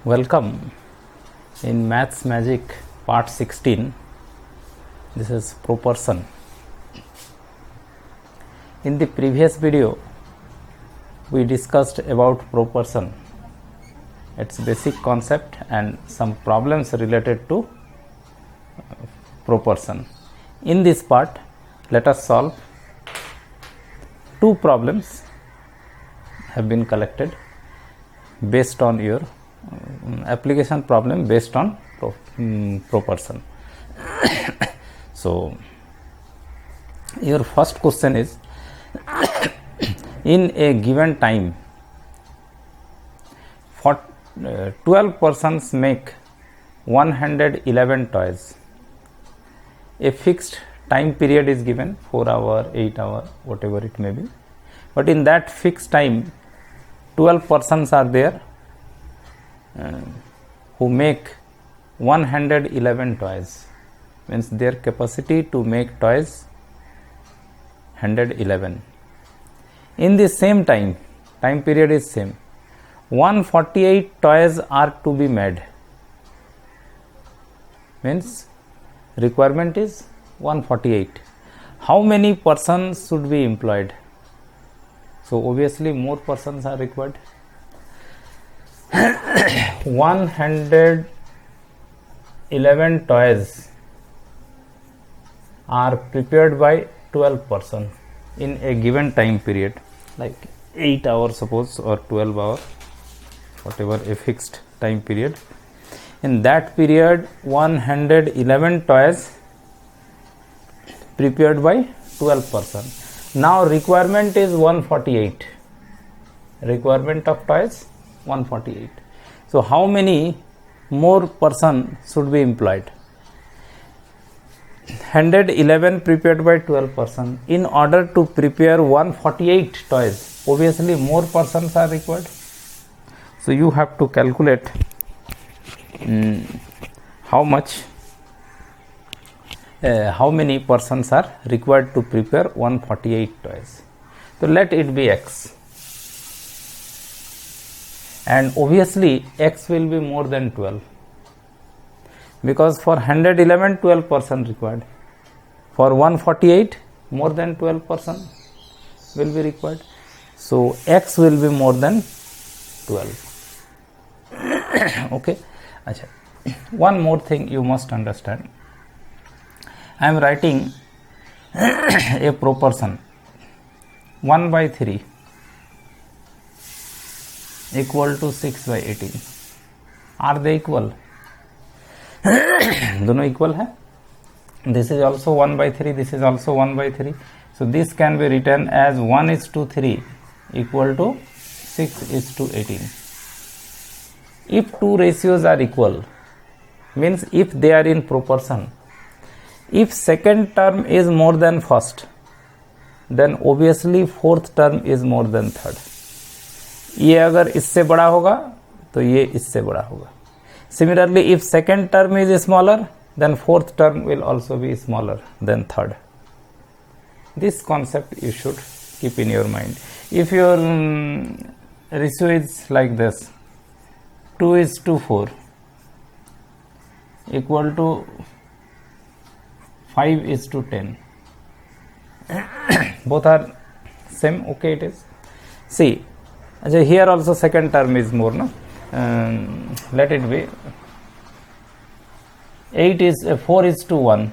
Welcome in Maths Magic part 16. This is proportion. In the previous video we discussed about proportion, its basic concept and some problems related to proportion. In this part let us solve two problems have been collected based on your application problem based on proportion. So your first question is in a given time 12 persons make 111 toys. A fixed time period is given, 4 hour, 8 hour, whatever it may be, but in that fixed time 12 persons are there who make 111 toys, means their capacity to make toys 111. In the same time period is same, 148 toys are to be made, means requirement is 148. How many persons should be employed? So obviously more persons are required. 111 toys are prepared by 12 persons in a given time period, like 8 hours suppose, or 12 hours, whatever a fixed time period. In that period 111 toys prepared by 12 persons. Now requirement is 148, requirement of toys 148. So how many more person should be employed? 111 prepared by 12 person. In order to prepare 148 toys, obviously more persons are required. So you have to calculate how many persons are required to prepare 148 toys. So let it be x, and obviously x will be more than 12, because for 111 12 person required, for 148 more than 12 person will be required, so x will be more than 12. Okay. Achha. One more thing you must understand, I am writing a proportion 1 by 3 equal to 6 by 18. Are they equal? दोनों equal है. This is also 1 by 3, this is also 1 by 3. So this can be written as 1:3 equal to 6:18. If two ratios are equal, means if they are in proportion, if second term is more than first, then obviously fourth term is more than third. ये अगर इससे बड़ा होगा तो ये इससे बड़ा होगा. Similarly, if second term is smaller, then fourth term will also be smaller than third. This concept you should keep in your mind. If your ratio is like this, 2:4 equal to 5:10, both are same, okay it is. See, here also second term is more, no? Let it be 4:1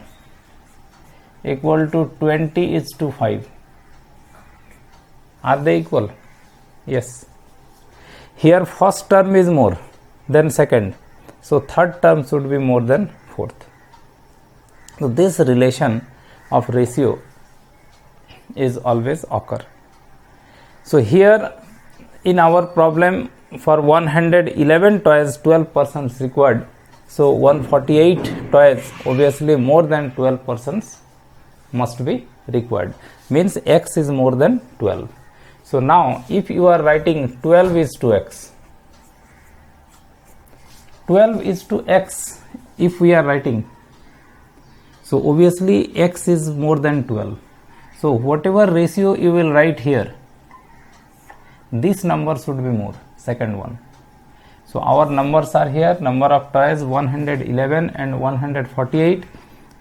equal to 20:5. Are they equal? Yes. Here first term is more than second, so third term should be more than fourth. So this relation of ratio is always occur. So here in our problem for 111 toys 12 persons required, so 148 toys, obviously more than 12 persons must be required, means x is more than 12. So now if you are writing 12 is to x, 12 is to x, if we are writing, so obviously x is more than 12. So whatever ratio you will write here, this number should be more, second one. So our numbers are here. Number of toys 111 and 148.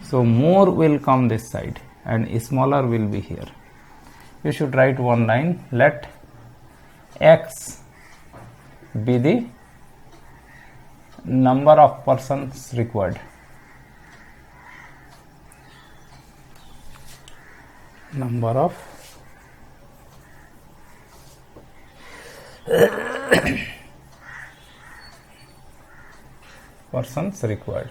So more will come this side and smaller will be here. You should write one line. Let X be the number of persons required. Number of persons required.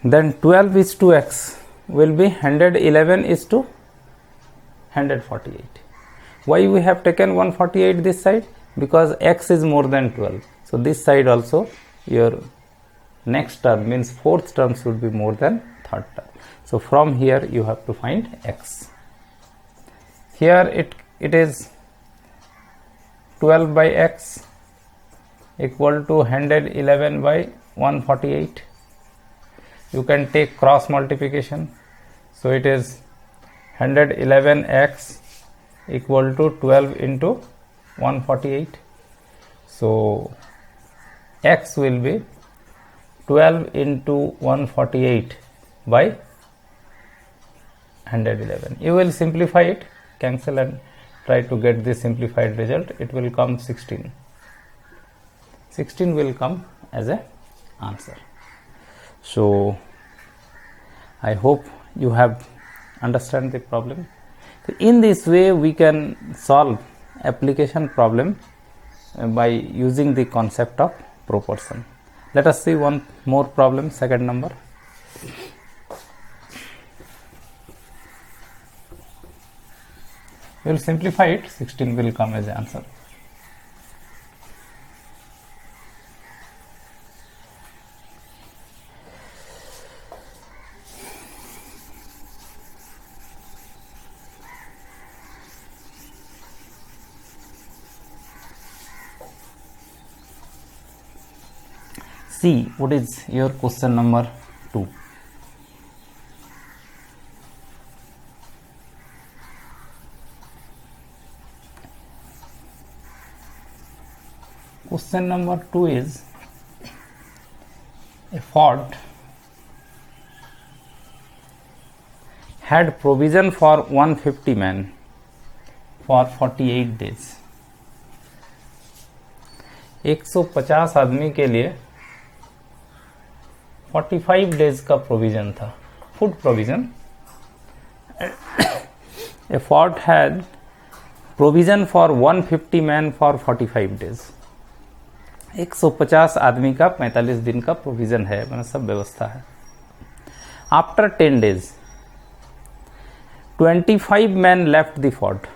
Then 12 is to X will be 111 is to 148. Why we have taken 148 this side? Because X is more than 12. So this side also your next term means fourth term should be more than third term. So from here you have to find X. Here it is 12 by X equal to 111 by 148. You can take cross multiplication. So it is 111x equal to 12 into 148. So X will be 12 into 148 by 111. You will simplify it, cancel and try to get the simplified result. It will come 16. 16 will come as a answer. So I hope you have understand the problem. So in this way we can solve application problem by using the concept of proportion. Let us see one more problem, second number. We will simplify it, 16 will come as the answer. See what is your question number 2. Question number 2 is a fort had provision for 150 men for 48 days. 150 आदमी के लिए 45 days का provision था, food provision. A fort had provision for 150 man for 45 days. 150 आदमी का 45 दिन का provision है, मतलब सब व्यवस्था है. After 10 days 25 man left the fort.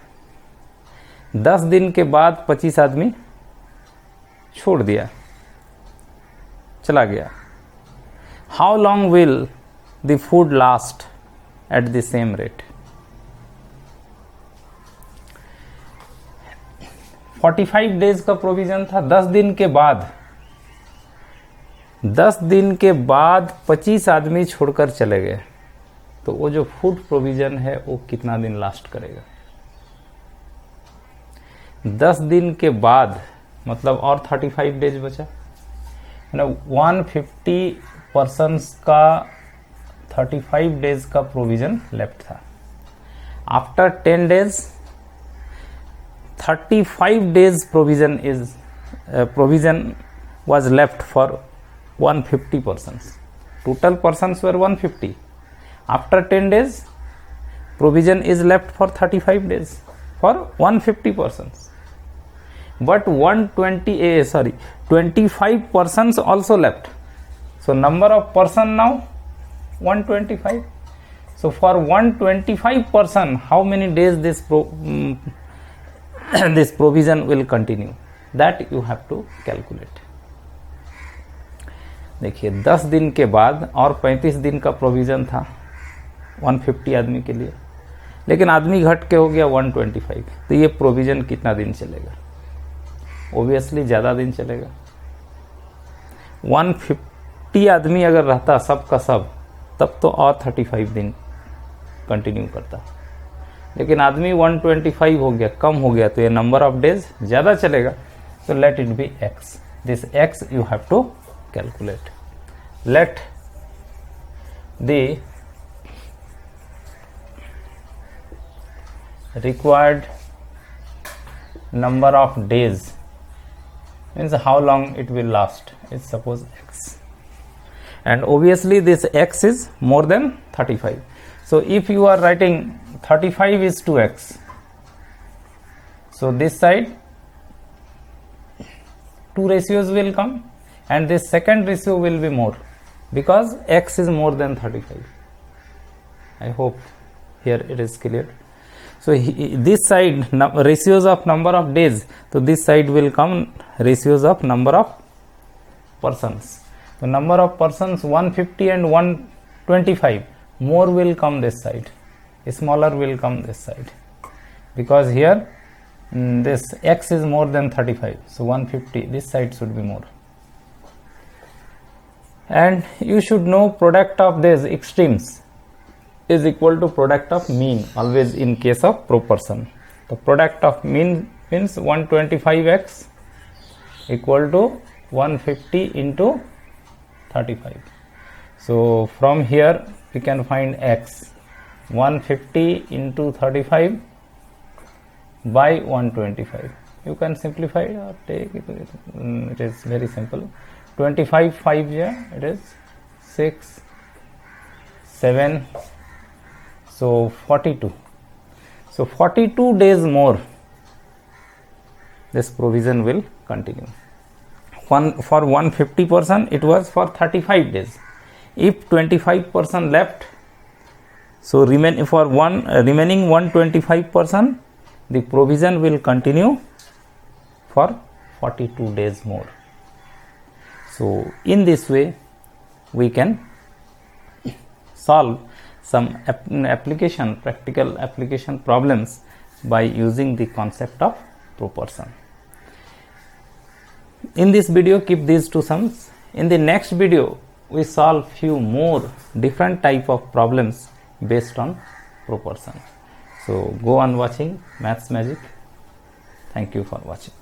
10 दिन के बाद 25 आदमी छोड़ दिया, चला गया. How long will the food last at the same rate? 45 days का प्रोविजन था. 10 दिन के बाद 25 आदमी छोड़कर चले गए, तो वो जो फूड प्रोविजन है वो कितना दिन लास्ट करेगा? 10 दिन के बाद मतलब और 35 डेज बचा, 150 पर्सन्स का 35 डेज का प्रोविजन लेफ्ट था. After 10 days 35 days provision was left for 150 persons. Total persons were 150. After 10 days provision is left for 35 days for 150 persons. But 25 persons also left. So number of person now 125. So for 125 person, how many days this this provision will continue? That you have to calculate. देखिए 10 दिन के बाद और 35 दिन का provision था 150 आदमी के लिए, लेकिन आदमी घट के हो गया 125. तो ये प्रोविजन कितना दिन चलेगा? ओबियसली ज़्यादा दिन चलेगा. 150 आदमी अगर रहता सब का सब, तब तो और 35 दिन कंटिन्यू करता. लेकिन आदमी 125 हो गया, कम हो गया, तो ये नंबर ऑफ डेज ज़्यादा चलेगा, तो let it be x. This x you have to calculate. Let the required number of days, means how long it will last, is suppose x, and obviously this x is more than 35. So if you are writing 35 is to x, so this side 2 ratios will come and this second ratio will be more because x is more than 35. I hope here it is clear. So this side ratios of number of days, so this side will come ratios of number of persons. So number of persons 150 and 125, more will come this side, smaller will come this side, because here this x is more than 35, so 150, this side should be more. And you should know product of these extremes is equal to product of mean always in case of proportion. The product of mean means 125x equal to 150 into 35. So from here we can find x, 150 into 35 by 125. You can simplify it or take it, it is very simple. 25 5 here, it is 6 7, so 42. So 42 days more this provision will continue. For 150% it was for 35 days. If 25% left, so remaining 125%, the provision will continue for 42 days more. So in this way we can solve some practical application problems by using the concept of proportion. In this video keep these two sums. In the next video we solve few more different type of problems based on proportion. So go on watching Maths Magic. Thank you for watching.